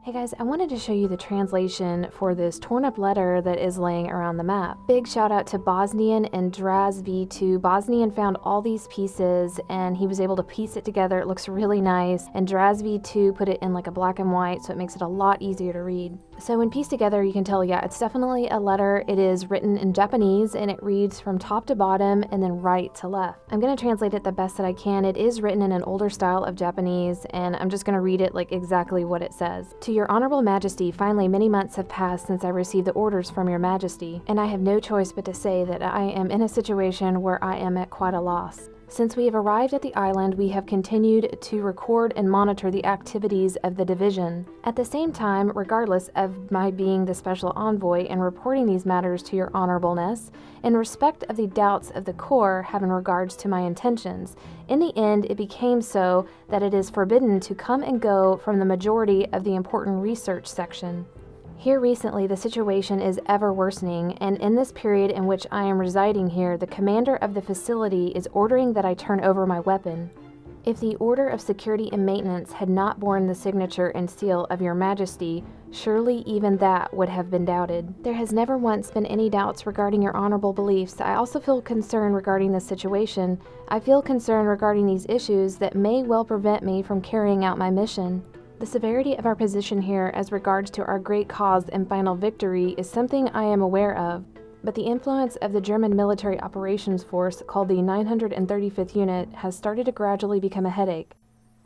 Hey guys, I wanted to show you the translation for this torn up letter that is laying around the map. Big shout out to Bosnian and Draz V2. Bosnian found all these pieces and he was able to piece it together. It looks really nice. And Draz V2 put it in like a black and white, so it makes it a lot easier to read. So when pieced together, you can tell, yeah, it's definitely a letter. It is written in Japanese and it reads from top to bottom and then right to left. I'm going to translate it the best that I can. It is written in an older style of Japanese and I'm just going to read it like exactly what it says. To your honorable majesty, finally many months have passed since I received the orders from your majesty, and I have no choice but to say that I am in a situation where I am at quite a loss. Since we have arrived at the island, we have continued to record and monitor the activities of the division. At the same time, regardless of my being the special envoy and reporting these matters to your honorableness, in respect of the doubts of the Corps have in regards to my intentions, in the end it became so that it is forbidden to come and go from the majority of the important research section. Here recently, the situation is ever worsening, and in this period in which I am residing here, the commander of the facility is ordering that I turn over my weapon. If the order of security and maintenance had not borne the signature and seal of your majesty, surely even that would have been doubted. There has never once been any doubts regarding your honorable beliefs. I also feel concern regarding this situation. I feel concern regarding these issues that may well prevent me from carrying out my mission. The severity of our position here as regards to our great cause and final victory is something I am aware of, but the influence of the German military operations force called the 935th Unit has started to gradually become a headache.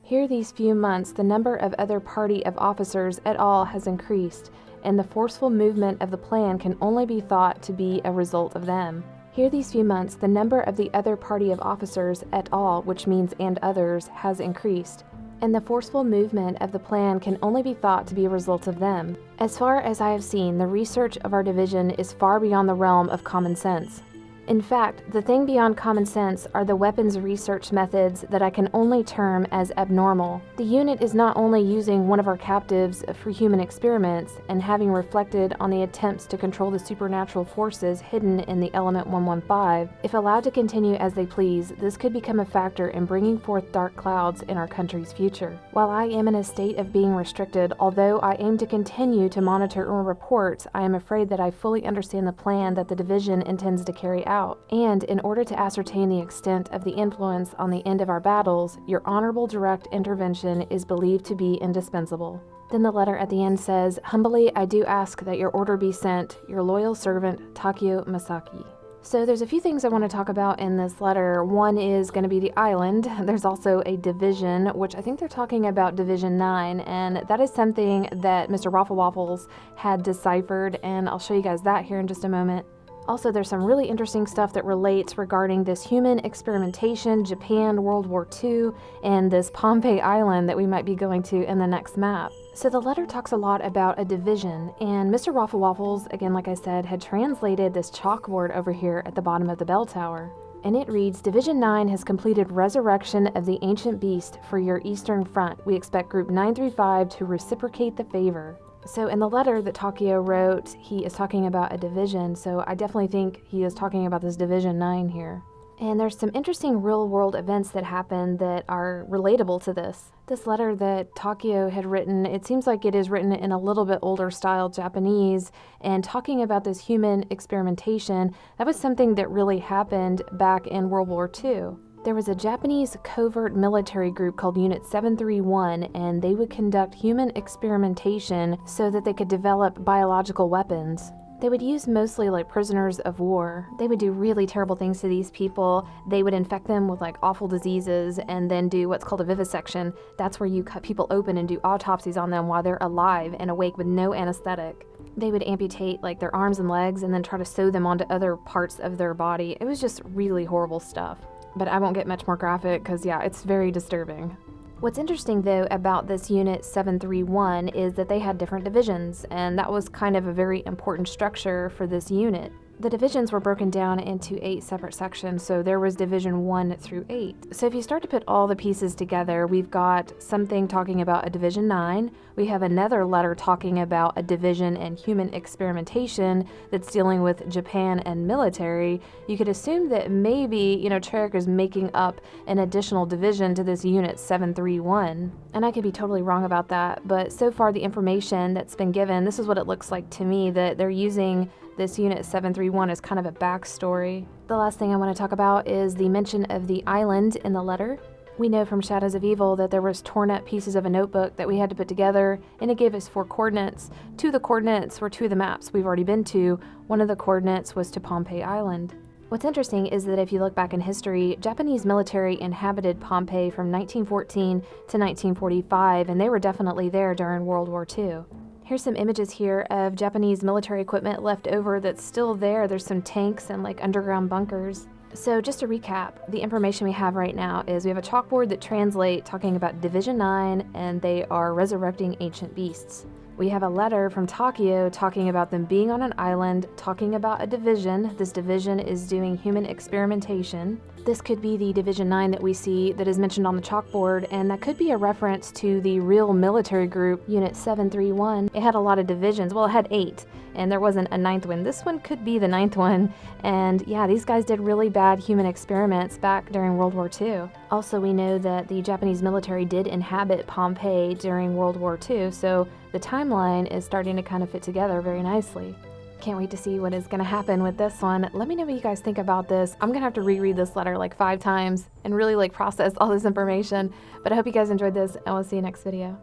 Here these few months, the number of other party of officers et al. Has increased, and the forceful movement of the plan can only be thought to be a result of them. Here these few months, the number of the other party of officers et al., which means and others, has increased, and the forceful movement of the plan can only be thought to be a result of them. As far as I have seen, the research of our division is far beyond the realm of common sense. In fact, the thing beyond common sense are the weapons research methods that I can only term as abnormal. The unit is not only using one of our captives for human experiments, and having reflected on the attempts to control the supernatural forces hidden in the element 115, if allowed to continue as they please, this could become a factor in bringing forth dark clouds in our country's future. While I am in a state of being restricted, although I aim to continue to monitor and report, I am afraid that I fully understand the plan that the division intends to carry out. And in order to ascertain the extent of the influence on the end of our battles, your honorable direct intervention is believed to be indispensable. Then the letter at the end says, "Humbly I do ask that your order be sent, your loyal servant, Takeo Masaki." So there's a few things I want to talk about in this letter. One is going to be the island. There's also a division, which I think they're talking about Division 9, and that is something that Mr. Waffle Waffles had deciphered, and I'll show you guys that here in just a moment. Also, there's some really interesting stuff that relates regarding this human experimentation, Japan, World War II, and this Pohnpei Island that we might be going to in the next map. So the letter talks a lot about a division, and Mr. Waffle Waffles, again like I said, had translated this chalkboard over here at the bottom of the bell tower. And it reads, Division 9 has completed resurrection of the ancient beast for your eastern front. We expect Group 935 to reciprocate the favor. So in the letter that Takeo wrote, he is talking about a division, so I definitely think he is talking about this Division 9 here. And there's some interesting real-world events that happen that are relatable to this. This letter that Takeo had written, it seems like it is written in a little bit older style Japanese, and talking about this human experimentation, that was something that really happened back in World War II. There was a Japanese covert military group called Unit 731, and they would conduct human experimentation so that they could develop biological weapons. They would use mostly like prisoners of war. They would do really terrible things to these people. They would infect them with like awful diseases and then do what's called a vivisection. That's where you cut people open and do autopsies on them while they're alive and awake with no anesthetic. They would amputate like their arms and legs and then try to sew them onto other parts of their body. It was just really horrible stuff. But I won't get much more graphic because, yeah, it's very disturbing. What's interesting, though, about this Unit 731 is that they had different divisions, and that was kind of a very important structure for this unit. The divisions were broken down into 8 separate sections, so there was Division 1 through 8. So if you start to put all the pieces together, we've got something talking about a Division 9, we have another letter talking about a division in human experimentation that's dealing with Japan and military, you could assume that maybe, Treyarch is making up an additional division to this Unit 731. And I could be totally wrong about that, but so far the information that's been given, this is what it looks like to me, that they're using this Unit 731 as kind of a backstory. The last thing I want to talk about is the mention of the island in the letter. We know from Shadows of Evil that there was torn up pieces of a notebook that we had to put together, and it gave us 4 coordinates. 2 of the coordinates were 2 of the maps we've already been to. 1 of the coordinates was to Pompeii Island. What's interesting is that if you look back in history, Japanese military inhabited Pompeii from 1914 to 1945, and they were definitely there during World War II. Here's some images here of Japanese military equipment left over that's still there. There's some tanks and underground bunkers. So just to recap, the information we have right now is we have a chalkboard that translates talking about Division 9, and they are resurrecting ancient beasts. We have a letter from Takeo talking about them being on an island, talking about a division. This division is doing human experimentation. This could be the Division 9 that we see that is mentioned on the chalkboard, and that could be a reference to the real military group, Unit 731. It had a lot of divisions. Well, it had 8, and there wasn't a 9th one. This one could be the 9th one. And yeah, these guys did really bad human experiments back during World War II. Also, we know that the Japanese military did inhabit Pompeii during World War II, so the timeline is starting to kind of fit together very nicely. Can't wait to see what is going to happen with this one. Let me know what you guys think about this. I'm going to have to reread this letter 5 times and really process all this information. But I hope you guys enjoyed this, and we'll see you next video.